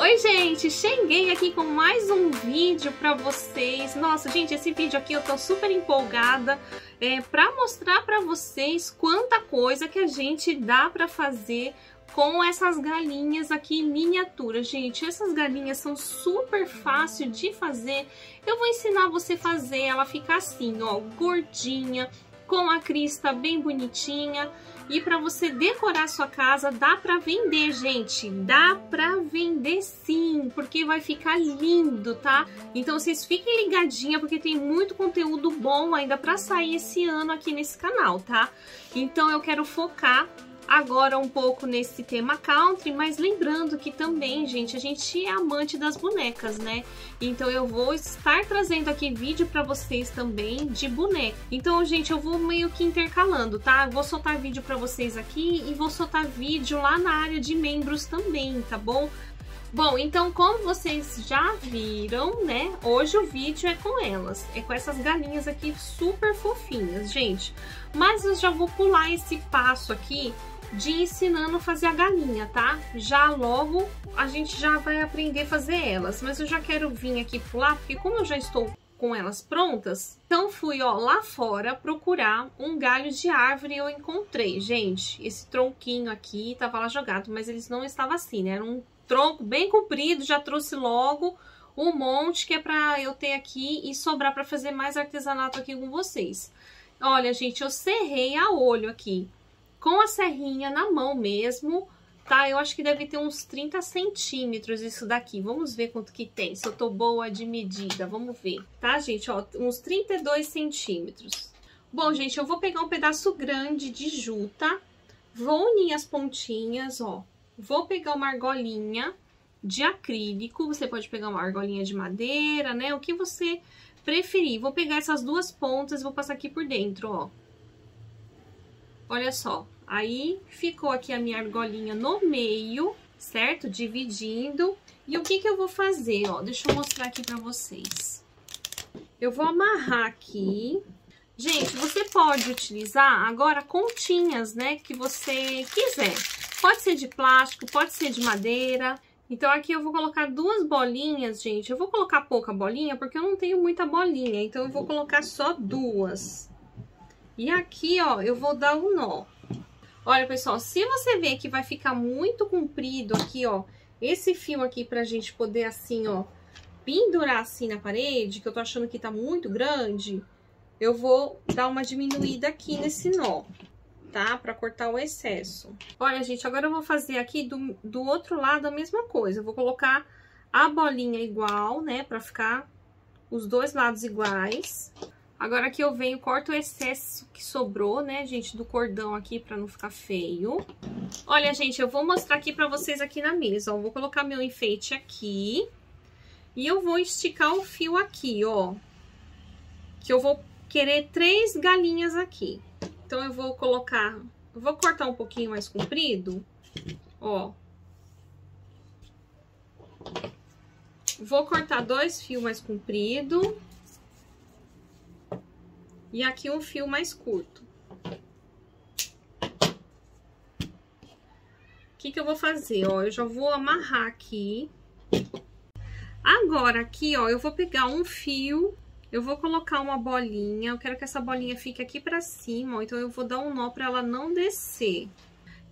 Oi gente, cheguei aqui com mais um vídeo pra vocês. Nossa gente, esse vídeo aqui eu tô super empolgada pra mostrar pra vocês quanta coisa que a gente dá pra fazer com essas galinhas aqui em miniatura. Gente, essas galinhas são super fáceis de fazer. Eu vou ensinar você a fazer ela ficar assim, ó, gordinha, com a crista bem bonitinha. E para você decorar sua casa, dá para vender, gente. Dá para vender sim, porque vai ficar lindo, tá? Então vocês fiquem ligadinha, porque tem muito conteúdo bom ainda para sair esse ano aqui nesse canal, tá? Então eu quero focar agora um pouco nesse tema country, mas lembrando que também, gente, a gente é amante das bonecas, né? Então eu vou estar trazendo aqui vídeo para vocês também de boneca. Então, gente, eu vou meio que intercalando, tá? Eu vou soltar vídeo para vocês aqui e vou soltar vídeo lá na área de membros também, tá bom? Bom, então como vocês já viram, né, hoje o vídeo é com elas, é com essas galinhas aqui super fofinhas, gente. Mas eu já vou pular esse passo aqui de ensinando a fazer a galinha, tá? Já logo a gente já vai aprender a fazer elas, mas eu já quero vir aqui pular, porque como eu já estou com elas prontas, então fui, ó, lá fora procurar um galho de árvore e eu encontrei, gente, esse tronquinho aqui tava lá jogado, mas eles não estavam assim, né? Era um tronco bem comprido, já trouxe logo um monte que é pra eu ter aqui e sobrar pra fazer mais artesanato aqui com vocês. Olha, gente, eu serrei a olho aqui, com a serrinha na mão mesmo, tá? Eu acho que deve ter uns 30 centímetros isso daqui. Vamos ver quanto que tem, se eu tô boa de medida, vamos ver. Tá, gente? Ó, uns 32 centímetros. Bom, gente, eu vou pegar um pedaço grande de juta, vou unir as pontinhas, ó. Vou pegar uma argolinha de acrílico, você pode pegar uma argolinha de madeira, né? O que você preferir. Vou pegar essas duas pontas e vou passar aqui por dentro, ó. Olha só. Aí, ficou aqui a minha argolinha no meio, certo? Dividindo. E o que que eu vou fazer, ó? Deixa eu mostrar aqui pra vocês. Eu vou amarrar aqui. Gente, você pode utilizar agora continhas, né? Que você quiser. Pode ser de plástico, pode ser de madeira. Então, aqui eu vou colocar duas bolinhas, gente. Eu vou colocar pouca bolinha, porque eu não tenho muita bolinha. Então, eu vou colocar só duas. E aqui, ó, eu vou dar um nó. Olha, pessoal, se você ver que vai ficar muito comprido aqui, ó, esse fio aqui pra gente poder, assim, ó, pendurar assim na parede, que eu tô achando que tá muito grande, eu vou dar uma diminuída aqui nesse nó, tá? Pra cortar o excesso. Olha, gente, agora eu vou fazer aqui do outro lado a mesma coisa. Eu vou colocar a bolinha igual, né? Pra ficar os dois lados iguais. Agora aqui eu venho, corto o excesso que sobrou, né, gente, do cordão aqui pra não ficar feio. Olha, gente, eu vou mostrar aqui pra vocês aqui na mesa, ó. Eu vou colocar meu enfeite aqui. E eu vou esticar o fio aqui, ó. Que eu vou querer 3 galinhas aqui. Então, eu vou colocar... Eu vou cortar um pouquinho mais comprido, ó. Vou cortar 2 fios mais compridos. E aqui um fio mais curto. O que eu vou fazer, ó? Eu já vou amarrar aqui. Agora, aqui, ó, eu vou pegar um fio... Eu vou colocar uma bolinha, eu quero que essa bolinha fique aqui pra cima, ó, então eu vou dar um nó pra ela não descer.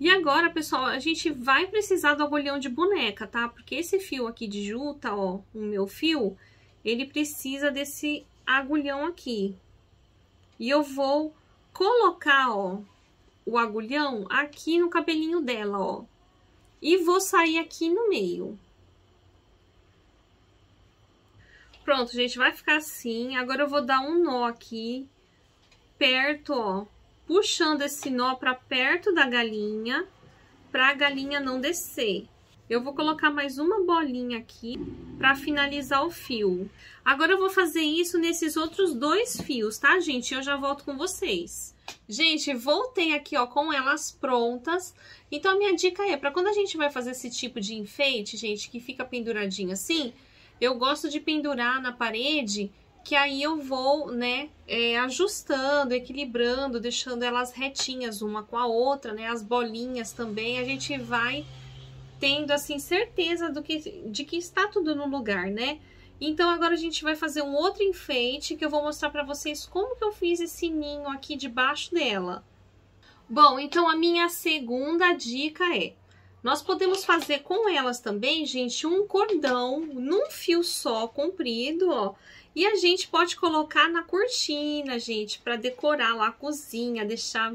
E agora, pessoal, a gente vai precisar do agulhão de boneca, tá? Porque esse fio aqui de juta, ó, o meu fio, ele precisa desse agulhão aqui. E eu vou colocar, ó, o agulhão aqui no cabelinho dela, ó. E vou sair aqui no meio. Pronto, gente, vai ficar assim. Agora eu vou dar um nó aqui, perto, ó, puxando esse nó pra perto da galinha, pra galinha não descer. Eu vou colocar mais uma bolinha aqui pra finalizar o fio. Agora eu vou fazer isso nesses outros 2 fios, tá, gente? Eu já volto com vocês. Gente, voltei aqui, ó, com elas prontas. Então, a minha dica é, pra quando a gente vai fazer esse tipo de enfeite, gente, que fica penduradinho assim... Eu gosto de pendurar na parede, que aí eu vou, né, ajustando, equilibrando, deixando elas retinhas uma com a outra, né, as bolinhas também, a gente vai tendo, assim, certeza de que está tudo no lugar, né? Então, agora a gente vai fazer um outro enfeite, que eu vou mostrar pra vocês como que eu fiz esse ninho aqui debaixo dela. Bom, então a minha segunda dica é... Nós podemos fazer com elas também, gente, um cordão num fio só, comprido, ó. E a gente pode colocar na cortina, gente, para decorar lá a cozinha, deixar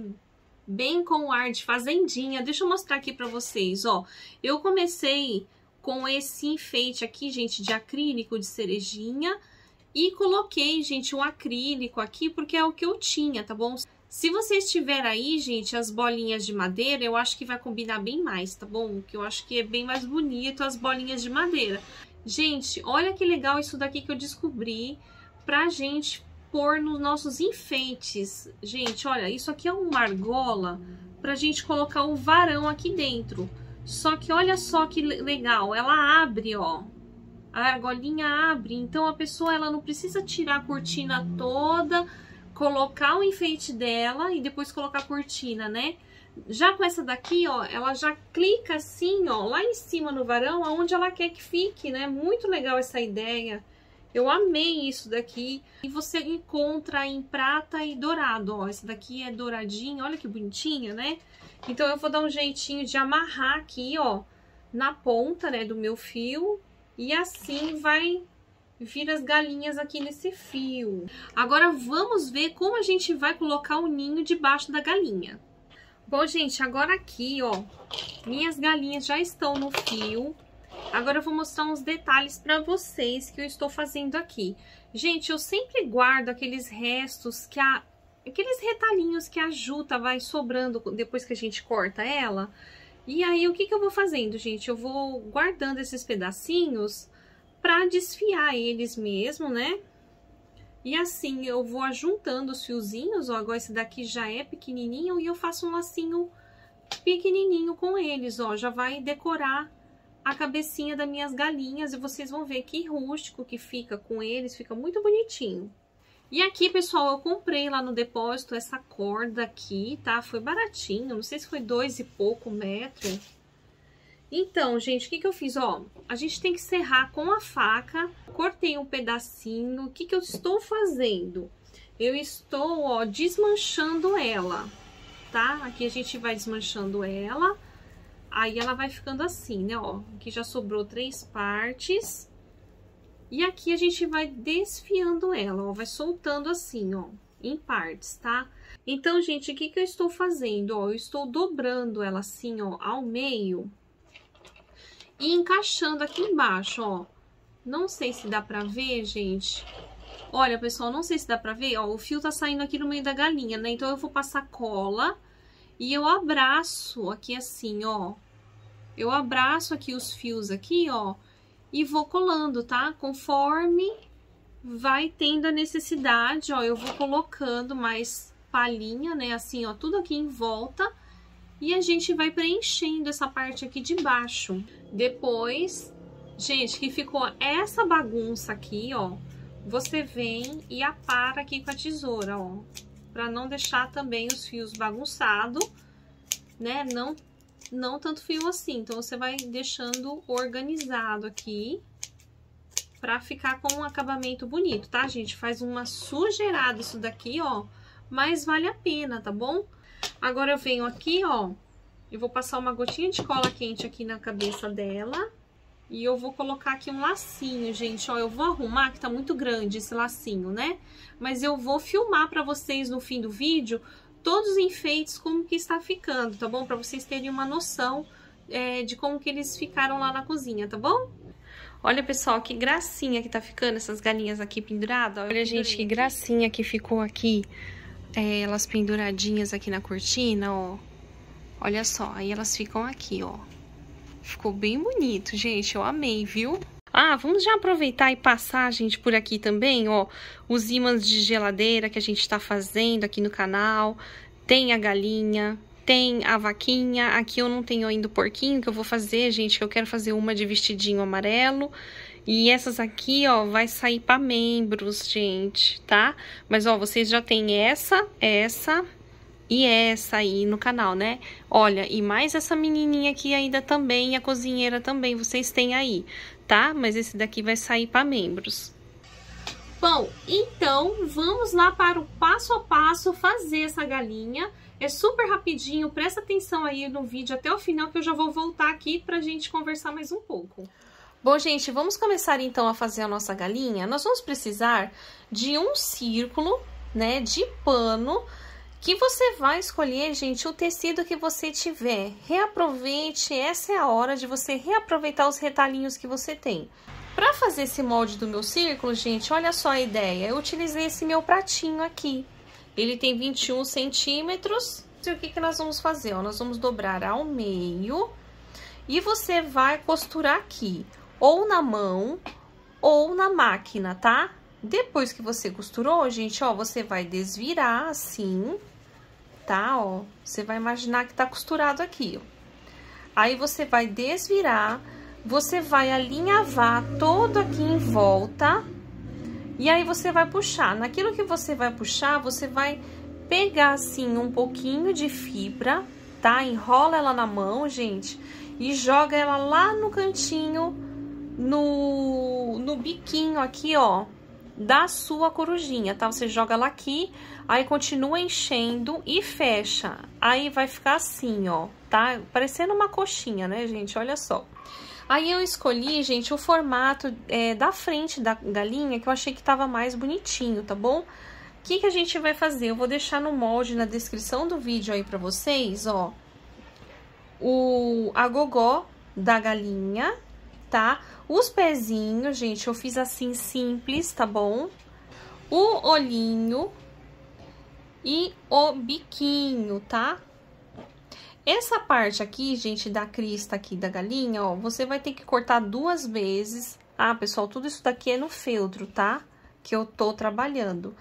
bem com ar de fazendinha. Deixa eu mostrar aqui para vocês, ó. Eu comecei com esse enfeite aqui, gente, de acrílico de cerejinha. E coloquei, gente, o acrílico aqui, porque é o que eu tinha, tá bom? Se vocês tiverem aí, gente, as bolinhas de madeira, eu acho que vai combinar bem mais, tá bom? Que eu acho que é bem mais bonito as bolinhas de madeira. Gente, olha que legal isso daqui que eu descobri pra gente pôr nos nossos enfeites. Gente, olha, isso aqui é uma argola pra gente colocar o varão aqui dentro. Só que olha só que legal, ela abre, ó. A argolinha abre, então a pessoa ela não precisa tirar a cortina toda, colocar o enfeite dela e depois colocar a cortina, né? Já com essa daqui, ó, ela já clica assim, ó, lá em cima no varão, aonde ela quer que fique, né? Muito legal essa ideia. Eu amei isso daqui. E você encontra em prata e dourado, ó. Essa daqui é douradinha, olha que bonitinha, né? Então eu vou dar um jeitinho de amarrar aqui, ó, na ponta, né, do meu fio. E assim vai vir as galinhas aqui nesse fio. Agora vamos ver como a gente vai colocar o ninho debaixo da galinha. Bom, gente, agora aqui, ó, minhas galinhas já estão no fio. Agora eu vou mostrar uns detalhes pra vocês que eu estou fazendo aqui. Gente, eu sempre guardo aqueles restos aqueles retalhinhos que a juta vai sobrando depois que a gente corta ela. E aí, o que eu vou fazendo, gente? Eu vou guardando esses pedacinhos pra desfiar eles mesmo, né? E assim, eu vou ajuntando os fiozinhos, ó, agora esse daqui já é pequenininho e eu faço um lacinho pequenininho com eles, ó, já vai decorar a cabecinha das minhas galinhas e vocês vão ver que rústico que fica com eles, fica muito bonitinho. E aqui, pessoal, eu comprei lá no depósito essa corda aqui, tá? Foi baratinho, não sei se foi 2 e pouco metros. Então, gente, o que eu fiz? Ó, a gente tem que serrar com a faca. Cortei um pedacinho. O que eu estou fazendo? Eu estou, ó, desmanchando ela, tá? Aqui a gente vai desmanchando ela. Aí ela vai ficando assim, né, ó. Aqui já sobrou 3 partes. E aqui a gente vai desfiando ela, ó. Vai soltando assim, ó, em partes, tá? Então, gente, o que eu estou fazendo? Ó, eu estou dobrando ela assim, ó, ao meio. E encaixando aqui embaixo, ó. Não sei se dá pra ver, gente. Olha, pessoal, não sei se dá pra ver, ó. O fio tá saindo aqui no meio da galinha, né? Então, eu vou passar cola e eu abraço aqui assim, ó. Eu abraço aqui os fios aqui, ó. E vou colando, tá? Conforme vai tendo a necessidade, ó. Eu vou colocando mais palhinha, né? Assim, ó. Tudo aqui em volta. E a gente vai preenchendo essa parte aqui de baixo. Depois, gente, que ficou essa bagunça aqui, ó, você vem e apara aqui com a tesoura, ó, pra não deixar também os fios bagunçados, né? Não tanto fio assim. Então, você vai deixando organizado aqui pra ficar com um acabamento bonito, tá, gente? Faz uma sujeirada isso daqui, ó, mas vale a pena, tá bom? Agora eu venho aqui, ó, eu vou passar uma gotinha de cola quente aqui na cabeça dela. E eu vou colocar aqui um lacinho, gente, ó, eu vou arrumar, que tá muito grande esse lacinho, né? Mas eu vou filmar pra vocês no fim do vídeo todos os enfeites, como que está ficando, tá bom? Pra vocês terem uma noção de como que eles ficaram lá na cozinha, tá bom? Olha, pessoal, que gracinha que tá ficando essas galinhas aqui penduradas. Olha, gente, que gracinha que ficou aqui. Elas penduradinhas aqui na cortina, ó. Olha só, aí elas ficam aqui, ó. Ficou bem bonito, gente, eu amei, viu? Ah, vamos já aproveitar e passar, gente, por aqui também, ó, os ímãs de geladeira que a gente tá fazendo aqui no canal. Tem a galinha, tem a vaquinha. Aqui eu não tenho ainda o porquinho que eu vou fazer, gente, que eu quero fazer uma de vestidinho amarelo. E essas aqui, ó, vai sair para membros, gente, tá? Mas, ó, vocês já têm essa e essa aí no canal, né? Olha, e mais essa menininha aqui ainda também, a cozinheira também, vocês têm aí, tá? Mas esse daqui vai sair para membros. Bom, então vamos lá para o passo a passo fazer essa galinha. É super rapidinho, presta atenção aí no vídeo até o final que eu já vou voltar aqui pra gente conversar mais um pouco. Bom, gente, vamos começar então a fazer a nossa galinha. Nós vamos precisar de um círculo, né, de pano, que você vai escolher, gente, o tecido que você tiver. Reaproveite, essa é a hora de você reaproveitar os retalhinhos que você tem. Para fazer esse molde do meu círculo, gente, olha só a ideia. Eu utilizei esse meu pratinho aqui. Ele tem 21 centímetros. E o que que nós vamos fazer? Ó, nós vamos dobrar ao meio e você vai costurar aqui, ou na mão ou na máquina, tá? Depois que você costurou, gente, ó, você vai desvirar assim, tá? Ó, você vai imaginar que tá costurado aqui, ó. Aí você vai desvirar, você vai alinhavar todo aqui em volta. E aí você vai puxar. Naquilo que você vai puxar, você vai pegar assim um pouquinho de fibra, tá? Enrola ela na mão, gente, e joga ela lá no cantinho, no biquinho aqui, ó, da sua corujinha, tá? Você joga ela aqui, aí continua enchendo e fecha. Aí vai ficar assim, ó, tá? Parecendo uma coxinha, né, gente? Olha só. Aí eu escolhi, gente, o formato da frente da galinha, que eu achei que tava mais bonitinho, tá bom? O que que a gente vai fazer? Eu vou deixar no molde, na descrição do vídeo aí pra vocês, ó, a gogó da galinha, tá? Os pezinhos, gente, eu fiz assim simples, tá bom? O olhinho e o biquinho, tá? Essa parte aqui, gente, da crista aqui da galinha, ó, você vai ter que cortar 2 vezes. Ah, pessoal, tudo isso daqui é no feltro, tá? Que eu tô trabalhando.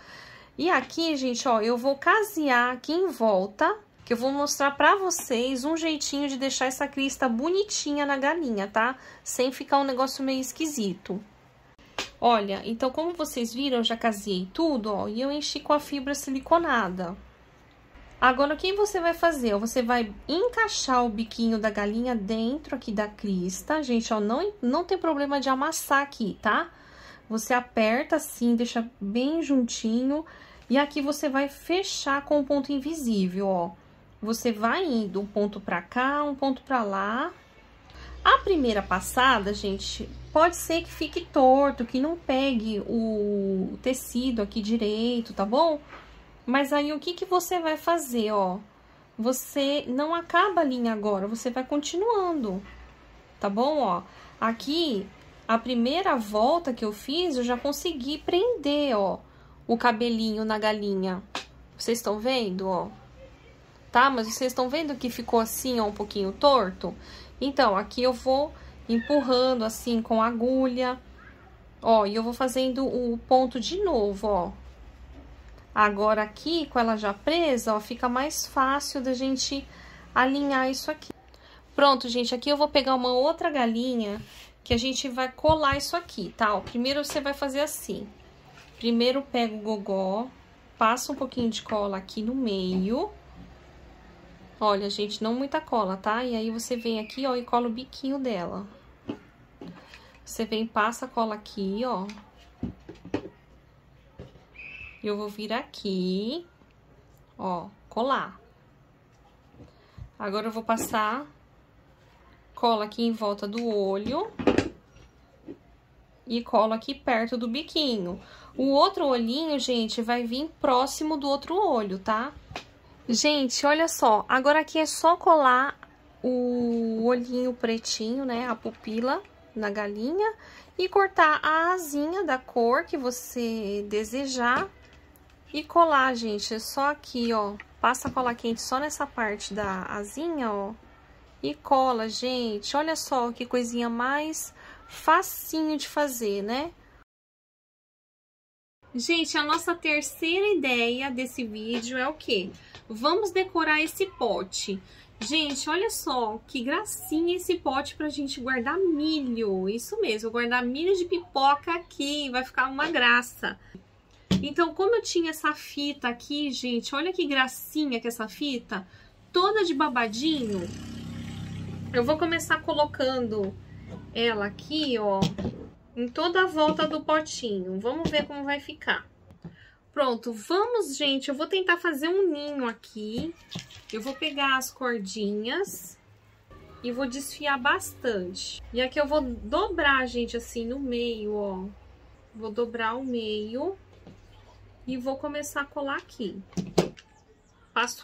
E aqui, gente, ó, eu vou casear aqui em volta, que eu vou mostrar pra vocês um jeitinho de deixar essa crista bonitinha na galinha, tá? Sem ficar um negócio meio esquisito. Olha, então, como vocês viram, eu já caseei tudo, ó, e eu enchi com a fibra siliconada. Agora, o que você vai fazer? Você vai encaixar o biquinho da galinha dentro aqui da crista. Gente, ó, não tem problema de amassar aqui, tá? Você aperta assim, deixa bem juntinho. E aqui você vai fechar com o ponto invisível, ó. Você vai indo um ponto pra cá, um ponto pra lá. A primeira passada, gente, pode ser que fique torto, que não pegue o tecido aqui direito, tá bom? Mas aí, o que que você vai fazer, ó? Você não acaba a linha agora, você vai continuando, tá bom, ó? Aqui, a primeira volta que eu fiz, eu já consegui prender, ó, o cabelinho na galinha. Vocês estão vendo, ó? Tá? Mas vocês estão vendo que ficou assim, ó, um pouquinho torto? Então, aqui eu vou empurrando assim com a agulha, ó, e eu vou fazendo o ponto de novo, ó. Agora, aqui, com ela já presa, ó, fica mais fácil da gente alinhar isso aqui. Pronto, gente, aqui eu vou pegar uma outra galinha que a gente vai colar isso aqui, tá? Ó, primeiro você vai fazer assim. Primeiro pega o gogó, passa um pouquinho de cola aqui no meio. Olha, gente, não muita cola, tá? E aí você vem aqui, ó, e cola o biquinho dela. Você vem, passa a cola aqui, ó. Eu vou vir aqui, ó, colar. Agora eu vou passar cola aqui em volta do olho e cola aqui perto do biquinho. O outro olhinho, gente, vai vir próximo do outro olho, tá? Gente, olha só, agora aqui é só colar o olhinho pretinho, né, a pupila na galinha e cortar a asinha da cor que você desejar. E colar, gente, é só aqui, ó, passa cola quente só nessa parte da asinha, ó, e cola, gente. Olha só que coisinha mais facinho de fazer, né? Gente, a nossa terceira ideia desse vídeo é o quê? Vamos decorar esse pote. Gente, olha só que gracinha esse pote pra gente guardar milho. Isso mesmo, guardar milho de pipoca aqui, vai ficar uma graça. Então, como eu tinha essa fita aqui, gente, olha que gracinha que essa fita, toda de babadinho. Eu vou começar colocando ela aqui, ó, em toda a volta do potinho. Vamos ver como vai ficar. Pronto, vamos, gente, eu vou tentar fazer um ninho aqui. Eu vou pegar as cordinhas e vou desfiar bastante. E aqui eu vou dobrar, gente, assim, no meio, ó. Vou dobrar o meio e vou começar a colar aqui.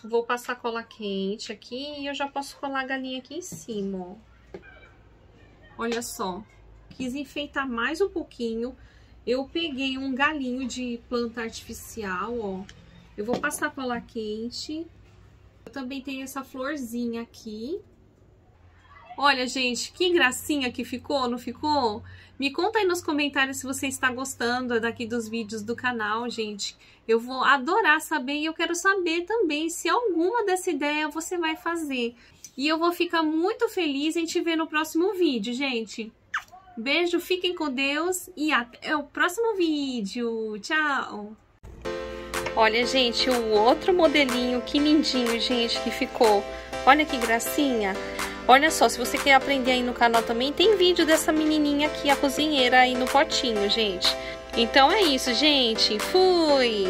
Vou passar cola quente aqui e eu já posso colar a galinha aqui em cima, ó. Olha só, quis enfeitar mais um pouquinho. Eu peguei um galinho de planta artificial, ó. Eu vou passar cola quente. Eu também tenho essa florzinha aqui. Olha, gente, que gracinha que ficou, não ficou? Me conta aí nos comentários se você está gostando daqui dos vídeos do canal, gente. Eu vou adorar saber e eu quero saber também se alguma dessa ideia você vai fazer. E eu vou ficar muito feliz em te ver no próximo vídeo, gente. Beijo, fiquem com Deus e até o próximo vídeo. Tchau! Olha, gente, o outro modelinho, que lindinho, gente, que ficou. Olha que gracinha. Olha só, se você quer aprender aí no canal também, tem vídeo dessa menininha aqui, a cozinheira aí no potinho, gente. Então é isso, gente. Fui!